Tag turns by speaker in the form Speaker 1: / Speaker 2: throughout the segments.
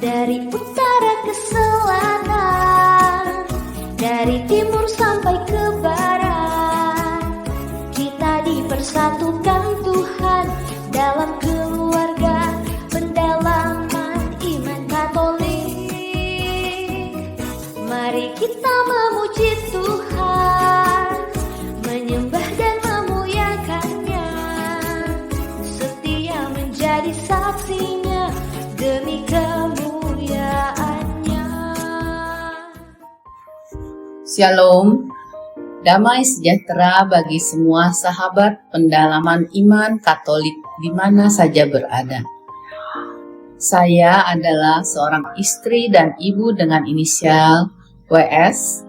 Speaker 1: Dari utara ke selatan, dari timur sampai ke barat, kita dipersatukan Tuhan dalam keluarga pendalaman iman Katolik. Mari kita memuji Tuhan, menyembah dan memuliakannya, setia menjadi saksinya demi kemuliaannya.
Speaker 2: Shalom, damai sejahtera bagi semua sahabat pendalaman iman Katolik di mana saja berada. Saya adalah seorang istri dan ibu dengan inisial WS.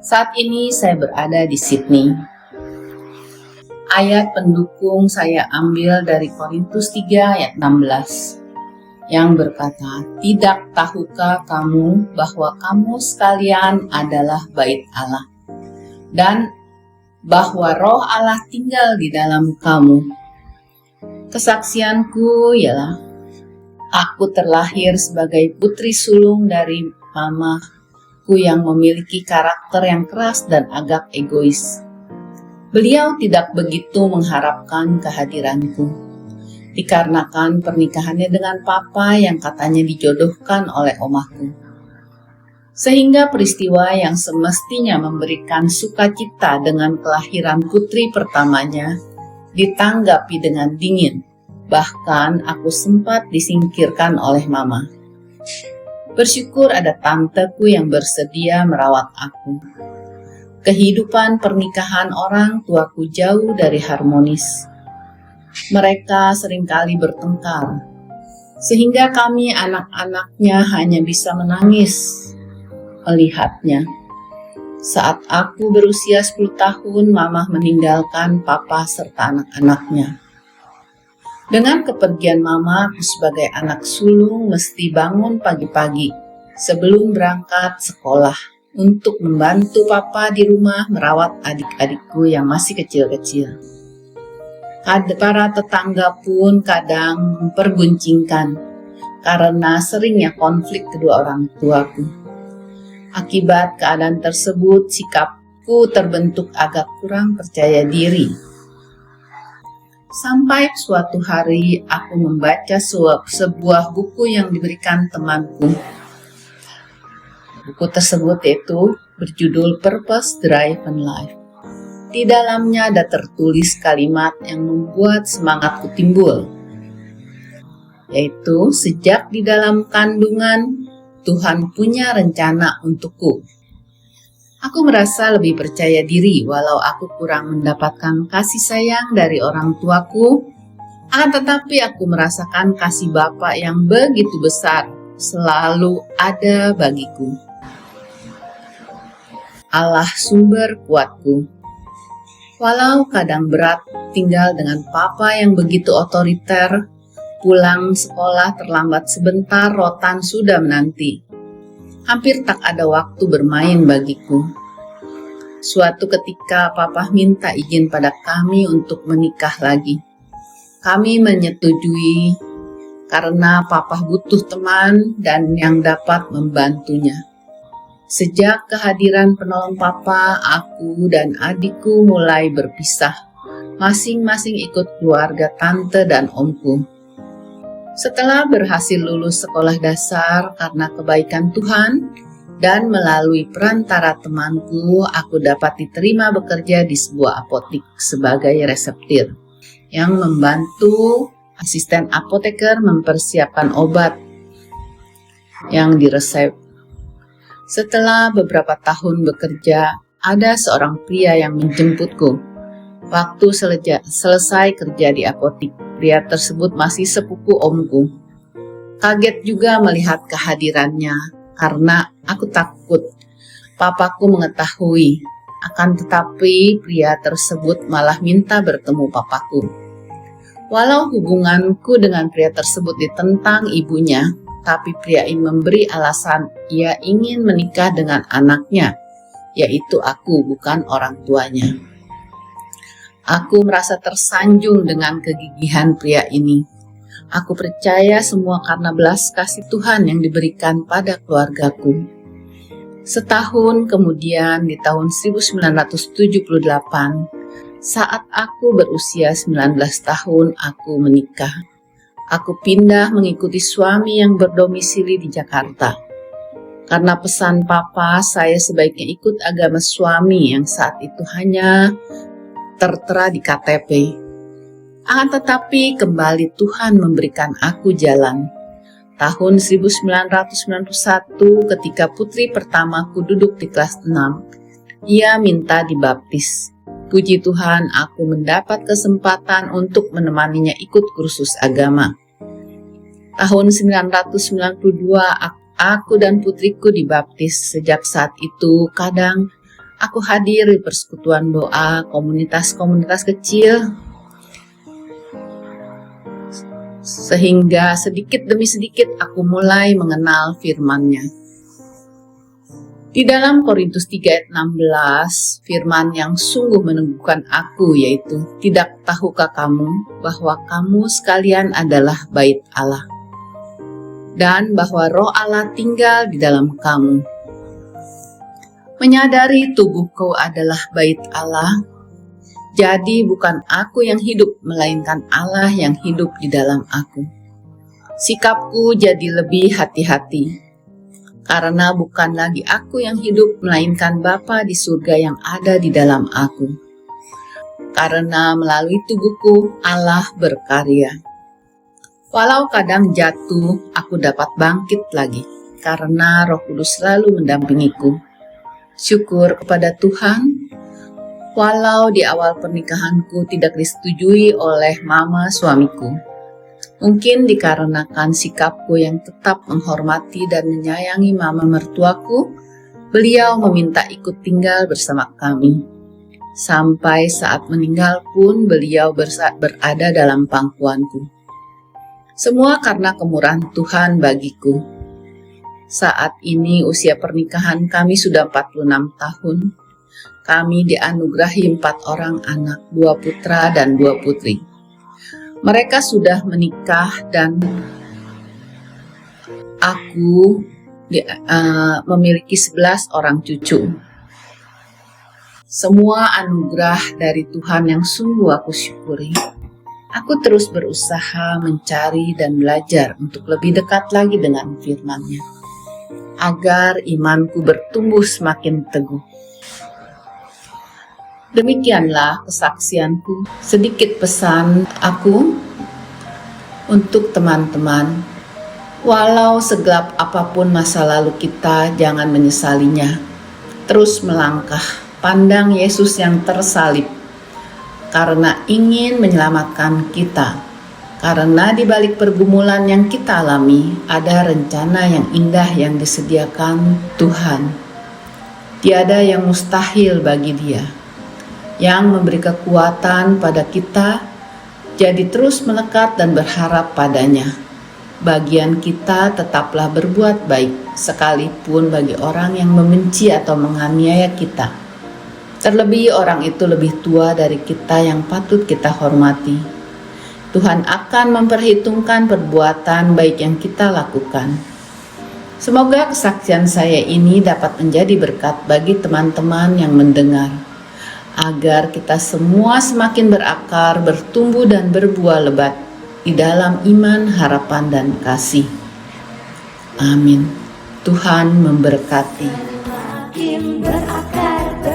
Speaker 2: Saat ini saya berada di Sydney. Ayat pendukung saya ambil dari Korintus 3 ayat 16 yang berkata, "Tidak tahukah kamu bahwa kamu sekalian adalah bait Allah, dan bahwa roh Allah tinggal di dalam kamu?" Kesaksianku ialah, aku terlahir sebagai putri sulung dari mamaku yang memiliki karakter yang keras dan agak egois. Beliau tidak begitu mengharapkan kehadiranku, dikarenakan pernikahannya dengan papa yang katanya dijodohkan oleh omahku. Sehingga peristiwa yang semestinya memberikan sukacita dengan kelahiran putri pertamanya ditanggapi dengan dingin. Bahkan aku sempat disingkirkan oleh mama. Bersyukur ada tanteku yang bersedia merawat aku. Kehidupan pernikahan orang tuaku jauh dari harmonis. Mereka seringkali bertengkar, sehingga kami anak-anaknya hanya bisa menangis melihatnya. Saat aku berusia 10 tahun, mama meninggalkan papa serta anak-anaknya. Dengan kepergian mama, aku sebagai anak sulung mesti bangun pagi-pagi sebelum berangkat sekolah untuk membantu papa di rumah merawat adik-adikku yang masih kecil-kecil. Para tetangga pun kadang memperguncingkan karena seringnya konflik kedua orang tuaku. Akibat keadaan tersebut, sikapku terbentuk agak kurang percaya diri. Sampai suatu hari aku membaca sebuah buku yang diberikan temanku. Buku tersebut yaitu berjudul Purpose Driven Life. Di dalamnya ada tertulis kalimat yang membuat semangatku timbul, yaitu sejak di dalam kandungan Tuhan punya rencana untukku. Aku merasa lebih percaya diri walau aku kurang mendapatkan kasih sayang dari orang tuaku, akan tetapi aku merasakan kasih Bapa yang begitu besar selalu ada bagiku. Allah sumber kuatku. Walau kadang berat tinggal dengan papa yang begitu otoriter, pulang sekolah terlambat sebentar, rotan sudah menanti. Hampir tak ada waktu bermain bagiku. Suatu ketika papa minta izin pada kami untuk menikah lagi. Kami menyetujui karena papa butuh teman dan yang dapat membantunya. Sejak kehadiran penolong papa, aku dan adikku mulai berpisah. Masing-masing ikut keluarga tante dan omku. Setelah berhasil lulus sekolah dasar karena kebaikan Tuhan dan melalui perantara temanku, aku dapat diterima bekerja di sebuah apotik sebagai reseptir yang membantu asisten apoteker mempersiapkan obat yang diresep. Setelah beberapa tahun bekerja, ada seorang pria yang menjemputku. Waktu selesai kerja di apotik, pria tersebut masih sepupu omku. Kaget juga melihat kehadirannya karena aku takut papaku mengetahui. Akan tetapi pria tersebut malah minta bertemu papaku. Walau hubunganku dengan pria tersebut ditentang ibunya, tapi pria ini memberi alasan ia ingin menikah dengan anaknya, yaitu aku, bukan orang tuanya. Aku merasa tersanjung dengan kegigihan pria ini. Aku percaya semua karena belas kasih Tuhan yang diberikan pada keluargaku. Setahun kemudian di tahun 1978, saat aku berusia 19 tahun, aku menikah. Aku pindah mengikuti suami yang berdomisili di Jakarta. Karena pesan papa, saya sebaiknya ikut agama suami yang saat itu hanya tertera di KTP. Akan tetapi kembali Tuhan memberikan aku jalan. Tahun 1991 ketika putri pertamaku duduk di kelas 6, ia minta dibaptis. Puji Tuhan, aku mendapat kesempatan untuk menemaninya ikut kursus agama. Tahun 1992 aku dan putriku dibaptis. Sejak saat itu kadang aku hadir di persekutuan doa, komunitas-komunitas kecil, sehingga sedikit demi sedikit aku mulai mengenal firman-Nya. Di dalam Korintus 3 ayat 16, firman yang sungguh meneguhkan aku yaitu, "Tidak tahukah kamu bahwa kamu sekalian adalah bait Allah, dan bahwa Roh Allah tinggal di dalam kamu." Menyadari tubuhku adalah bait Allah, jadi bukan aku yang hidup, melainkan Allah yang hidup di dalam aku. Sikapku jadi lebih hati-hati, karena bukan lagi aku yang hidup, melainkan Bapa di surga yang ada di dalam aku. Karena melalui tubuhku Allah berkarya. Walau kadang jatuh, aku dapat bangkit lagi, karena Roh Kudus selalu mendampingiku. Syukur kepada Tuhan. Walau di awal pernikahanku tidak disetujui oleh mama suamiku, mungkin dikarenakan sikapku yang tetap menghormati dan menyayangi mama mertuaku, beliau meminta ikut tinggal bersama kami. Sampai saat meninggal pun beliau berada dalam pangkuanku. Semua karena kemurahan Tuhan bagiku. Saat ini usia pernikahan kami sudah 46 tahun. Kami dianugerahi 4 orang anak, 2 putra dan 2 putri. Mereka sudah menikah dan aku memiliki 11 orang cucu. Semua anugerah dari Tuhan yang sungguh aku syukuri. Aku terus berusaha mencari dan belajar untuk lebih dekat lagi dengan firman-Nya, agar imanku bertumbuh semakin teguh. Demikianlah kesaksianku, sedikit pesan aku untuk teman-teman. Walau segelap apapun masa lalu kita, jangan menyesalinya. Terus melangkah, pandang Yesus yang tersalib, karena ingin menyelamatkan kita. Karena di balik pergumulan yang kita alami, ada rencana yang indah yang disediakan Tuhan. Tiada yang mustahil bagi Dia, yang memberi kekuatan pada kita, jadi terus melekat dan berharap padanya. Bagian kita tetaplah berbuat baik, sekalipun bagi orang yang membenci atau menganiaya kita. Terlebih orang itu lebih tua dari kita yang patut kita hormati. Tuhan akan memperhitungkan perbuatan baik yang kita lakukan. Semoga kesaksian saya ini dapat menjadi berkat bagi teman-teman yang mendengar, agar kita semua semakin berakar, bertumbuh dan berbuah lebat di dalam iman, harapan, dan kasih. Amin. Tuhan memberkati.
Speaker 1: Makin berakar